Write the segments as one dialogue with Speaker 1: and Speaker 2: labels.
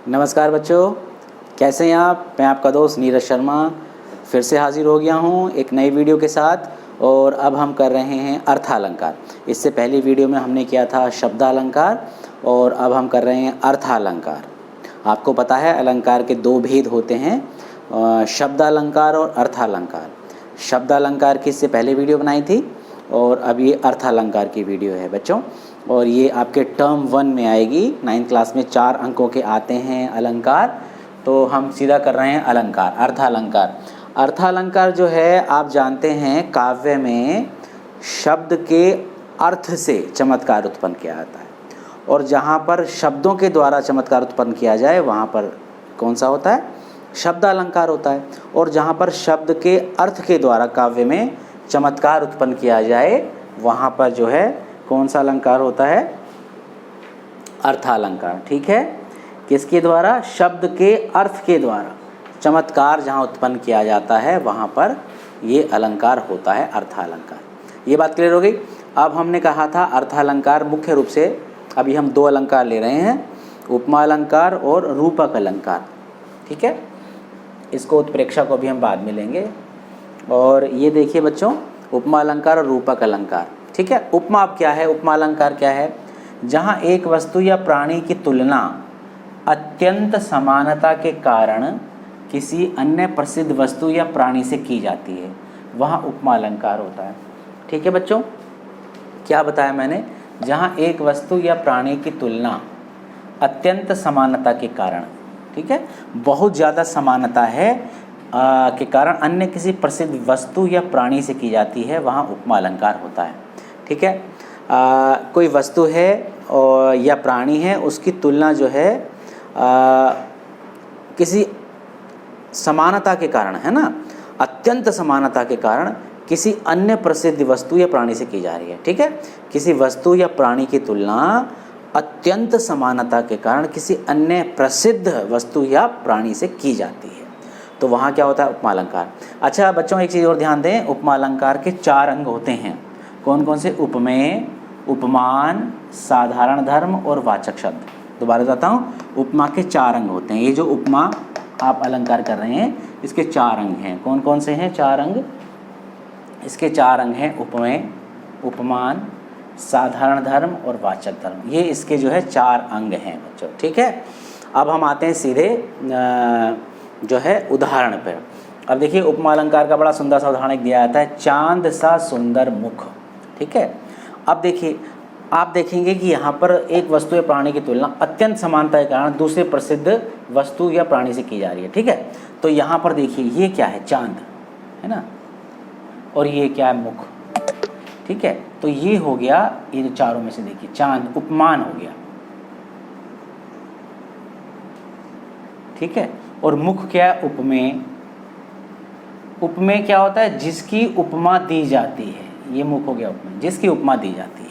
Speaker 1: नमस्कार बच्चों, कैसे हैं आप। मैं आपका दोस्त नीरज शर्मा फिर से हाजिर हो गया हूं एक नई वीडियो के साथ। और अब हम कर रहे हैं अर्थालंकार। इससे पहली वीडियो में हमने किया था शब्दालंकार और अब हम कर रहे हैं अर्थालंकार। आपको पता है अलंकार के दो भेद होते हैं, शब्दालंकार और अर्थालंकार। शब्दालंकार की इससे पहले वीडियो बनाई थी और अब ये अर्थालंकार की वीडियो है बच्चों। और ये आपके टर्म 1 में आएगी। 9th क्लास में 4 अंकों के आते हैं अलंकार, तो हम सीधा कर रहे हैं अलंकार, अर्थालंकार। अर्थालंकार जो है आप जानते हैं काव्य में शब्द के अर्थ से चमत्कार उत्पन्न किया जाता है। और जहाँ पर शब्दों के द्वारा चमत्कार उत्पन्न किया जाए वहाँ पर कौन सा होता है, शब्दालंकार होता है। और जहाँ पर शब्द के अर्थ के द्वारा काव्य में चमत्कार उत्पन्न किया जाए वहाँ पर जो है कौन सा अलंकार होता है, अर्थालंकार। ठीक है, किसके द्वारा, शब्द के अर्थ के द्वारा चमत्कार जहाँ उत्पन्न किया जाता है वहाँ पर ये अलंकार होता है, अर्थालंकार। ये बात क्लियर हो गई। अब हमने कहा था अर्थालंकार मुख्य रूप से अभी हम 2 अलंकार ले रहे हैं, उपमा अलंकार और रूपक अलंकार। ठीक है, इसको उत्प्रेक्षा को भी हम बाद में लेंगे। और ये देखिए बच्चों, उपमा अलंकार और रूपक अलंकार। ठीक है, उपमा अब क्या है, उपमा अलंकार क्या है, जहाँ एक वस्तु या प्राणी की तुलना अत्यंत समानता के कारण किसी अन्य प्रसिद्ध वस्तु या प्राणी से की जाती है, वहाँ उपमा अलंकार होता है। ठीक है बच्चों, क्या बताया मैंने, जहाँ एक वस्तु या प्राणी की तुलना अत्यंत समानता के कारण, ठीक है, बहुत ज़्यादा समानता है के कारण अन्य किसी प्रसिद्ध वस्तु या प्राणी से की जाती है, वहाँ उपमा अलंकार होता है। ठीक है, कोई वस्तु है और या प्राणी है, उसकी तुलना जो है किसी समानता के कारण, है ना, अत्यंत समानता के कारण किसी अन्य प्रसिद्ध वस्तु या प्राणी से की जा रही है। ठीक है, किसी वस्तु या प्राणी की तुलना अत्यंत समानता के कारण किसी अन्य प्रसिद्ध वस्तु या प्राणी से की जाती है, तो वहाँ क्या होता है, उपमा अलंकार। अच्छा बच्चों, एक चीज़ और ध्यान दें, उपमा अलंकार के 4 अंग होते हैं। कौन कौन से, उपमेय, उपमान, साधारण धर्म और वाचक शब्द। दोबारा बताता हूँ, उपमा के 4 अंग होते हैं। ये जो उपमा आप अलंकार कर रहे हैं इसके 4 अंग हैं। कौन कौन से हैं 4 अंग, इसके 4 अंग हैं, उपमेय, उपमान, साधारण धर्म और वाचक धर्म। ये इसके जो है 4 अंग हैं बच्चों। ठीक है, अब हम आते हैं सीधे जो है उदाहरण पर। अब देखिए उपमा अलंकार का बड़ा सुंदर सा उदाहरण दिया जाता है, चांद सा सुंदर मुख। ठीक है, अब देखिए आप देखेंगे कि यहाँ पर एक वस्तु या प्राणी की तुलना अत्यंत समानता के कारण दूसरे प्रसिद्ध वस्तु या प्राणी से की जा रही है। ठीक है, तो यहाँ पर देखिए ये क्या है, चांद है ना, और ये क्या है, मुख। ठीक है, तो ये हो गया, ये जो चारों में से देखिए चांद उपमान हो गया। ठीक है, और मुख क्या है, उपमेय। उपमेय क्या होता है, जिसकी उपमा दी जाती है, ये मुख हो गया उपमेय, जिसकी उपमा दी जाती है।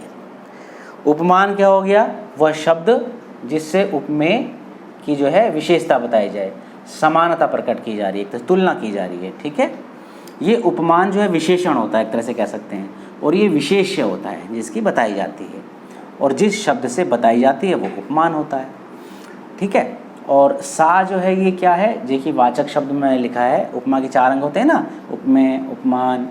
Speaker 1: उपमान क्या हो गया, वह शब्द जिससे उपमेय की जो है विशेषता बताई जाए, समानता प्रकट की जा रही है, तो तुलना की जा रही है। ठीक है, ये उपमान जो है विशेषण होता है, एक तरह से कह सकते हैं, और ये विशेष्य होता है जिसकी बताई जाती है, और जिस शब्द से बताई जाती है वो उपमान होता है। ठीक है, और सा जो है ये क्या है, देखिए वाचक शब्द में लिखा है, उपमा के 4 अंग होते हैं ना, उपमेय, उपमान,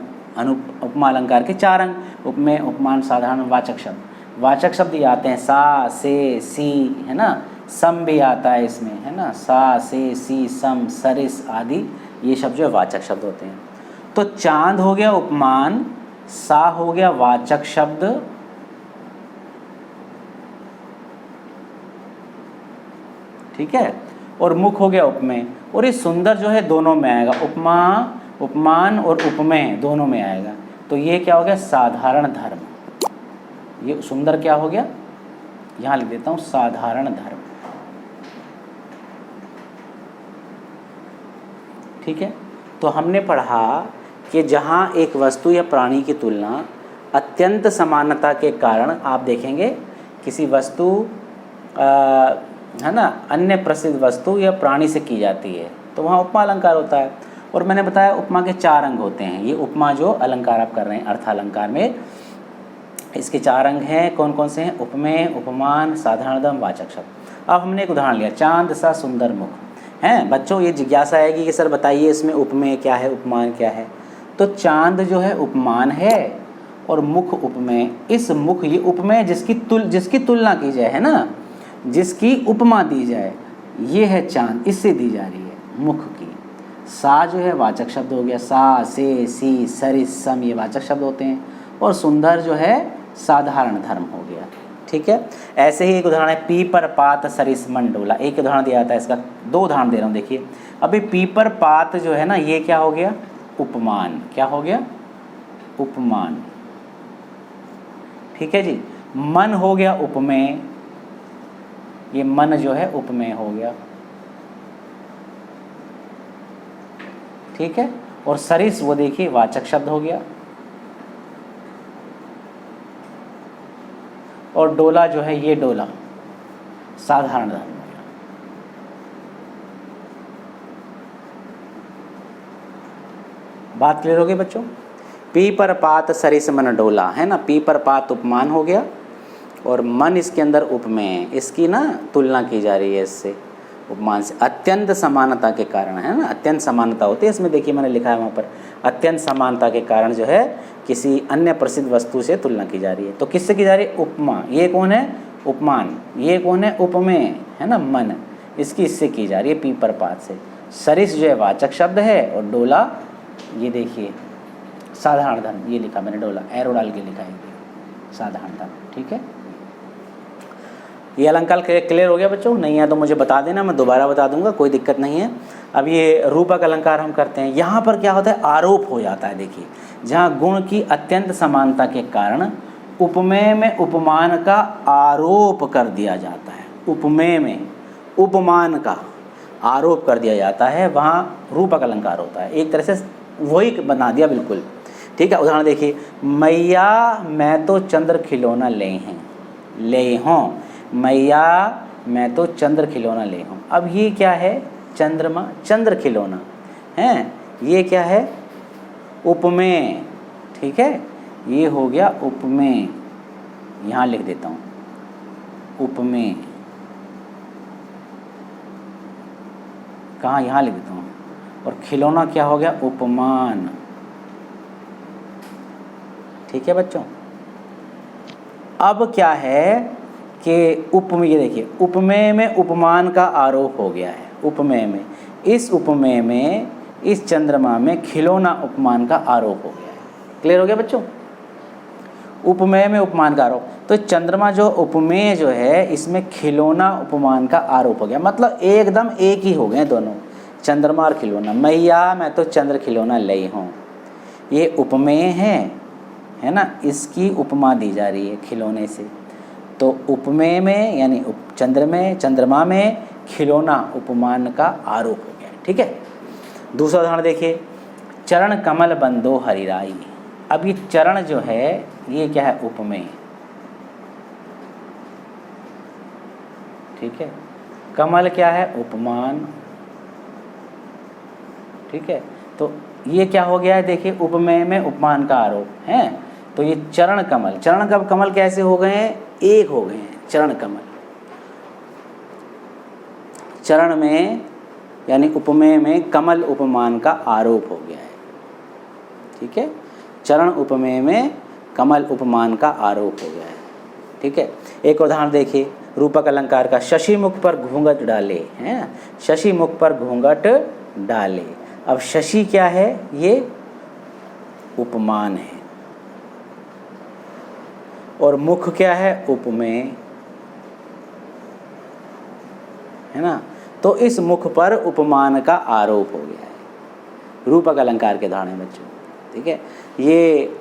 Speaker 1: उपमा अलंकार के 4 अंग, उपमेय, उपमान, साधारण, वाचक शब्द। वाचक शब्द ये आते हैं सा, से, सी, है ना, सम भी आता है इसमें, है ना, सा, से, सी, सम, सरिस आदि, ये शब्द जो है वाचक शब्द होते हैं। तो चांद हो गया उपमान, सा हो गया वाचक शब्द, ठीक है, और मुख हो गया उपमेय। और ये सुंदर जो है दोनों में आएगा, उपमा, उपमान और उपमेय दोनों में आएगा, तो ये क्या हो गया, साधारण धर्म। ये सुंदर क्या हो गया, यहाँ लिख देता हूँ, साधारण धर्म। ठीक है, तो हमने पढ़ा कि जहाँ एक वस्तु या प्राणी की तुलना अत्यंत समानता के कारण, आप देखेंगे किसी वस्तु है ना, अन्य प्रसिद्ध वस्तु या प्राणी से की जाती है, तो वहाँ उपमा अलंकार होता है। और मैंने बताया उपमा के 4 अंग होते हैं। ये उपमा जो अलंकार आप कर रहे हैं अर्थालंकार में, इसके 4 अंग हैं। कौन कौन से हैं, उपमेय, उपमान, साधारण धर्म, वाचक शब्द। अब हमने एक उदाहरण लिया, चांद सा सुंदर मुख। हैं बच्चों, ये जिज्ञासा आएगी कि सर बताइए इसमें उपमेय क्या है, उपमान क्या है। तो चांद जो है उपमान है और मुख उपमेय। इस मुख, ये उपमेय जिसकी तुलना की जाए, है ना, जिसकी उपमा दी जाए, ये है चांद, इससे दी जा रही है मुख की। सा जो है वाचक शब्द हो गया, सा, से, सी, सरिस, सम, ये वाचक शब्द होते हैं। और सुंदर जो है साधारण धर्म हो गया। ठीक है, ऐसे ही एक उदाहरण है, पीपर पात सरिस मन डोला। एक उदाहरण दिया जाता है इसका, दो उदाहरण दे रहा हूँ देखिए। अभी पीपर पात जो है ना, ये क्या हो गया, उपमान। क्या हो गया, उपमान। ठीक है जी। मन हो गया उपमेय, ये मन जो है उपमेय हो गया। ठीक है, और सरिस वो देखिए वाचक शब्द हो गया। और डोला जो है, ये डोला साधारण धर्म हो गया। बात क्लियर हो गई बच्चों। पीपर पात सरिस मन डोला, है ना, पीपर पात उपमान हो गया और मन इसके अंदर उपमेय, इसकी ना तुलना की जा रही है इससे, उपमान से। अत्यंत समानता के कारण, है ना, अत्यंत समानता होती है इसमें। देखिए मैंने लिखा है वहाँ पर, अत्यंत समानता के कारण जो है किसी अन्य प्रसिद्ध वस्तु से तुलना की जा रही है। तो किससे की जा रही है, उपमा। ये कौन है, उपमान। ये कौन है, उपमेय, है ना, मन, इसकी इससे की जा रही है पीपर पात से। सरिस जो है वाचक शब्द है और डोला, ये देखिए साधारण धर्म, ये लिखा मैंने, डोला एरो डाल के लिखा है, साधारण धर्म। ठीक है, ये अलंकार क्लियर हो गया बच्चों। नहीं है तो मुझे बता देना, मैं दोबारा बता दूंगा, कोई दिक्कत नहीं है। अब ये रूपक अलंकार हम करते हैं। यहाँ पर क्या होता है, आरोप हो जाता है। देखिए, जहाँ गुण की अत्यंत समानता के कारण उपमेय में उपमान का आरोप कर दिया जाता है, उपमेय में उपमान का आरोप कर दिया जाता है, वहाँ रूपक अलंकार होता है। एक तरह से वही बना दिया बिल्कुल। ठीक है, उदाहरण देखिए, मैया मैं तो चंद्र खिलौना ले हैं, ले हों, मैया मैं तो चंद्र खिलौना ले हूँ। अब ये क्या है, चंद्रमा, चंद्र खिलौना है, ये क्या है, उपमेय। ठीक है, ये हो गया उपमेय, यहाँ लिख देता हूँ उपमेय। कहाँ, यहाँ लिख देता हूँ। और खिलौना क्या हो गया, उपमान। ठीक है बच्चों। अब क्या है कि उपमेय, ये देखिए, उपमेय में उपमान का आरोप हो गया है। उपमेय में, इस उपमेय में, इस चंद्रमा में खिलौना उपमान का आरोप हो गया है। क्लियर हो गया बच्चों, उपमेय में उपमान का आरोप। तो चंद्रमा जो उपमेय जो है, इसमें खिलौना उपमान का आरोप हो गया, मतलब एकदम एक ही हो गए दोनों, चंद्रमा और खिलौना। मैया मैं तो चंद्र खिलौना ले हूँ, ये उपमेय है ना, इसकी उपमा दी जा रही है खिलौने से। तो उपमेय में यानी चंद्रमा में खिलौना उपमान का आरोप हो गया। ठीक है, दूसरा उदाहरण देखिए, चरण कमल बंदो हरिराई। अब ये चरण जो है, ये क्या है, उपमेय। ठीक है, कमल क्या है, उपमान। ठीक है, तो ये क्या हो गया है, देखिए, उपमेय में उपमान का आरोप है। तो ये चरण कमल, चरण कमल कैसे हो गए हैं, एक हो गए हैं चरण कमल। चरण में यानी उपमेय में कमल उपमान का आरोप हो गया है। ठीक है, चरण उपमेय में कमल उपमान का आरोप हो गया है। ठीक है, एक उदाहरण देखिए रूपक अलंकार का, शशि मुख पर घूंघट डाले, हैं, शशि मुख पर घूंघट डाले। अब शशि क्या है, ये उपमान है, और मुख क्या है, उपमेय, है ना। तो इस मुख पर उपमान का आरोप हो गया है, रूपक अलंकार के उदाहरण बच्चों। ठीक है, ये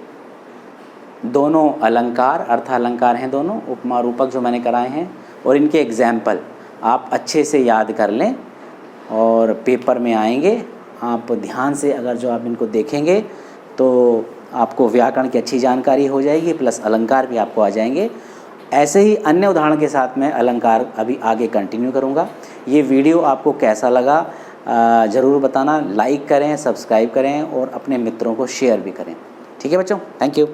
Speaker 1: दोनों अलंकार अर्थालंकार हैं, दोनों उपमा रूपक जो मैंने कराए हैं, और इनके एग्जाम्पल आप अच्छे से याद कर लें और पेपर में आएंगे। आप ध्यान से अगर जो आप इनको देखेंगे तो आपको व्याकरण की अच्छी जानकारी हो जाएगी, प्लस अलंकार भी आपको आ जाएंगे। ऐसे ही अन्य उदाहरण के साथ मैं अलंकार अभी आगे कंटिन्यू करूँगा। ये वीडियो आपको कैसा लगा ज़रूर बताना, लाइक करें, सब्सक्राइब करें और अपने मित्रों को शेयर भी करें। ठीक है बच्चों, थैंक यू।